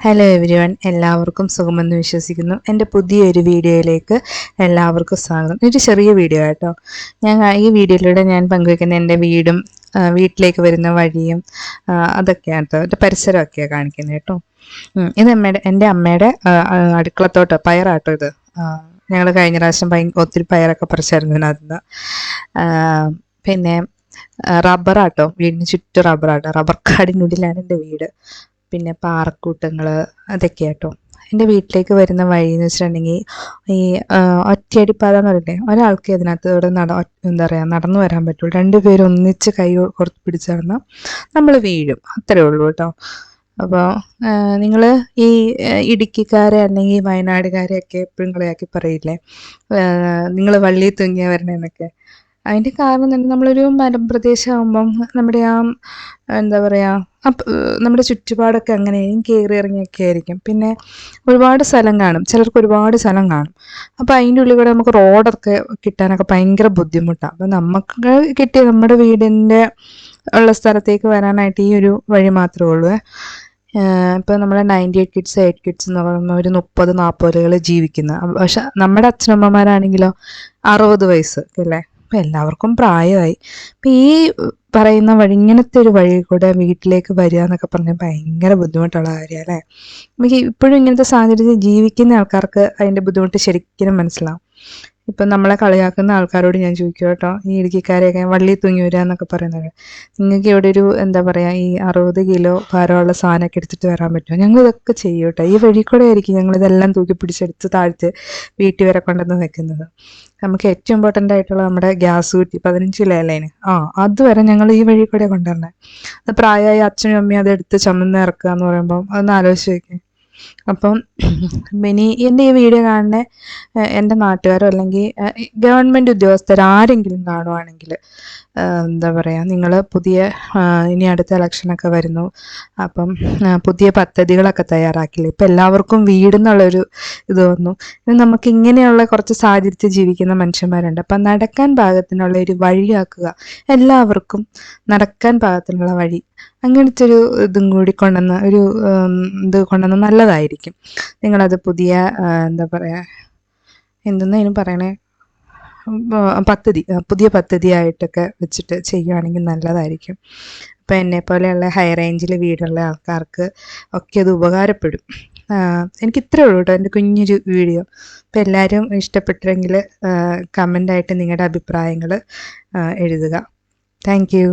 Hello everyone, എല്ലാവർക്കും സുഖമെന്ന് വിശ്വസിക്കുന്നു. എൻ്റെ പുതിയൊരു വീഡിയോയിലേക്ക് എല്ലാവർക്കും സ്വാഗതം. ഇതൊരു ചെറിയ വീഡിയോ കേട്ടോ. ഈ വീഡിയോയിലൂടെ ഞാൻ പങ്കുവെക്കുന്ന എൻ്റെ വീടും വീട്ടിലേക്ക് വരുന്ന വഴിയും അതൊക്കെയാണ് കേട്ടോ. എൻ്റെ പരിസരമൊക്കെയാണ് കാണിക്കുന്നത് കേട്ടോ. ഇത് എൻ്റെ അമ്മയുടെ അടുക്കളത്തോട്ടം പയറാട്ടോ ഇത്. ഞങ്ങൾ കഴിഞ്ഞ പ്രാവശ്യം ഒത്തിരി പയറൊക്കെ പറിച്ചായിരുന്നു ഇതിനകത്ത്. പിന്നെ റബ്ബറാട്ടോ, വീടിന് ചുറ്റും റബ്ബറാട്ടോ. റബ്ബർ കാടിനുള്ളിലാണ് എൻ്റെ വീട്. പിന്നെ പാറക്കൂട്ടങ്ങൾ അതൊക്കെ കേട്ടോ. എൻ്റെ വീട്ടിലേക്ക് വരുന്ന വഴി എന്ന് വെച്ചിട്ടുണ്ടെങ്കിൽ ഈ ഒറ്റയടിപ്പാത എന്ന് പറയില്ലേ, ഒരാൾക്ക് ഇതിനകത്തൂടെ എന്താ പറയുക നടന്നു വരാൻ പറ്റുള്ളൂ. രണ്ടുപേരും ഒന്നിച്ച് കൈ കൊടുത്ത് പിടിച്ച് നടന്നാൽ നമ്മൾ വീഴും, അത്രേ ഉള്ളൂ കേട്ടോ. അപ്പോൾ നിങ്ങൾ ഈ ഇടുക്കിക്കാരെ അല്ലെങ്കിൽ വയനാടുകാരെയൊക്കെ എപ്പോഴും കളിയാക്കി പറയില്ലേ, നിങ്ങൾ വള്ളി തൂങ്ങിയ വരണമെന്നൊക്കെ. അതിൻ്റെ കാരണം തന്നെ നമ്മളൊരു മലമ്പ്രദേശമാകുമ്പം നമ്മുടെ എന്താ പറയുക, നമ്മുടെ ചുറ്റുപാടൊക്കെ അങ്ങനെ കയറി ഇറങ്ങിയൊക്കെ ആയിരിക്കും. പിന്നെ ഒരുപാട് സ്ഥലം കാണും, ചിലർക്ക് ഒരുപാട് സ്ഥലം കാണും. അപ്പോൾ അതിൻ്റെ ഉള്ളിൽ കൂടെ നമുക്ക് റോഡൊക്കെ കിട്ടാനൊക്കെ ഭയങ്കര ബുദ്ധിമുട്ടാണ്. അപ്പം നമുക്ക് കിട്ടിയ നമ്മുടെ വീടിൻ്റെ ഉള്ള സ്ഥലത്തേക്ക് വരാനായിട്ട് ഈ ഒരു വഴി മാത്രമേ ഉള്ളൂ. ഇപ്പോൾ നമ്മളെ 98 കിഡ്സ് 8 കിഡ്സ് എന്ന് പറയുമ്പോൾ ഒരു 30-40 ജീവിക്കുന്ന, പക്ഷെ നമ്മുടെ അച്ഛനമ്മമാരാണെങ്കിലോ 60 വയസ്സ് അല്ലേ. അപ്പം എല്ലാവർക്കും പ്രായമായി. അപ്പം ഈ പറയുന്ന വഴി, ഇങ്ങനത്തെ ഒരു വഴി കൂടെ വീട്ടിലേക്ക് വരിക എന്നൊക്കെ പറഞ്ഞാൽ ഭയങ്കര ബുദ്ധിമുട്ടുള്ള കാര്യമാണ് അല്ലേ. നമുക്ക് ഇപ്പോഴും ഇങ്ങനത്തെ സാഹചര്യത്തിൽ ജീവിക്കുന്ന ആൾക്കാർക്ക് അതിൻ്റെ ബുദ്ധിമുട്ട് ശരിക്കും മനസ്സിലാവും. ഇപ്പം നമ്മളെ കളിയാക്കുന്ന ആൾക്കാരോട് ഞാൻ ചോദിക്കും കേട്ടോ, ഈ ഇടുക്കിക്കാരെയൊക്കെ വള്ളി തൂങ്ങി വരിക എന്നൊക്കെ പറയുന്നത്, നിങ്ങൾക്ക് ഇവിടെ ഒരു എന്താ പറയുക, ഈ 60 കിലോ ഭാരമുള്ള സാധനമൊക്കെ എടുത്തിട്ട് വരാൻ പറ്റുമോ? ഞങ്ങളിതൊക്കെ ചെയ്യും കേട്ടോ. ഈ വഴി കൂടെ ആയിരിക്കും ഞങ്ങളിതെല്ലാം തൂക്കി പിടിച്ചെടുത്ത് താഴ്ത്ത് വീട്ടിൽ വരെ കൊണ്ടുവന്ന് വെക്കുന്നത്. നമുക്ക് ഏറ്റവും ഇമ്പോർട്ടൻ്റ് ആയിട്ടുള്ള നമ്മുടെ ഗ്യാസ് കുറ്റി 15 കിലോ ലൈന്, അതുവരെ ഞങ്ങൾ ഈ വഴി കൂടെ കൊണ്ടുവരണേ. അത് പ്രായമായ അച്ഛനും അമ്മയും അതെടുത്ത് ചുമന്ന് ഇറക്കുക എന്ന് പറയുമ്പം അതൊന്ന് ആലോചിച്ച് വയ്ക്കും. അപ്പം ഇനി എൻ്റെ ഈ വീഡിയോ കാണുന്ന എൻ്റെ നാട്ടുകാരോ അല്ലെങ്കിൽ ഗവൺമെൻറ് ഉദ്യോഗസ്ഥരാരെങ്കിലും കാണുവാണെങ്കിൽ എന്താ പറയുക, നിങ്ങൾ ഇനി അടുത്ത ഇലക്ഷനൊക്കെ വരുന്നു, അപ്പം പുതിയ പദ്ധതികളൊക്കെ തയ്യാറാക്കില്ലേ. ഇപ്പം എല്ലാവർക്കും വീടെന്നുള്ളൊരു ഇത് വന്നു. നമുക്ക് ഇങ്ങനെയുള്ള കുറച്ച് സാഹചര്യത്തിൽ ജീവിക്കുന്ന മനുഷ്യന്മാരുണ്ട്. അപ്പം നടക്കാൻ പാകത്തിനുള്ള ഒരു വഴിയാക്കുക, എല്ലാവർക്കും നടക്കാൻ പാകത്തിനുള്ള വഴി, അങ്ങനത്തെ ഒരു ഇതും കൂടി ഇത് കൊണ്ടുവന്ന് നല്ലതായിരിക്കും. നിങ്ങളത് എന്താ പറയുക, എന്തെന്നതിനും പറയണേ, പുതിയ പദ്ധതിയായിട്ടൊക്കെ വെച്ചിട്ട് ചെയ്യുകയാണെങ്കിൽ നല്ലതായിരിക്കും. അപ്പം എന്നെ പോലെയുള്ള ഹൈ റേഞ്ചിൽ വീടുള്ള ആൾക്കാർക്ക് ഒക്കെ അത് ഉപകാരപ്പെടും. എനിക്ക് ഇത്രയേ ഉള്ളൂ കേട്ടോ എൻ്റെ കുഞ്ഞൊരു വീഡിയോ. അപ്പം എല്ലാവരും ഇഷ്ടപ്പെട്ടെങ്കിൽ കമൻ്റായിട്ട് നിങ്ങളുടെ അഭിപ്രായങ്ങൾ എഴുതുക. Thank you.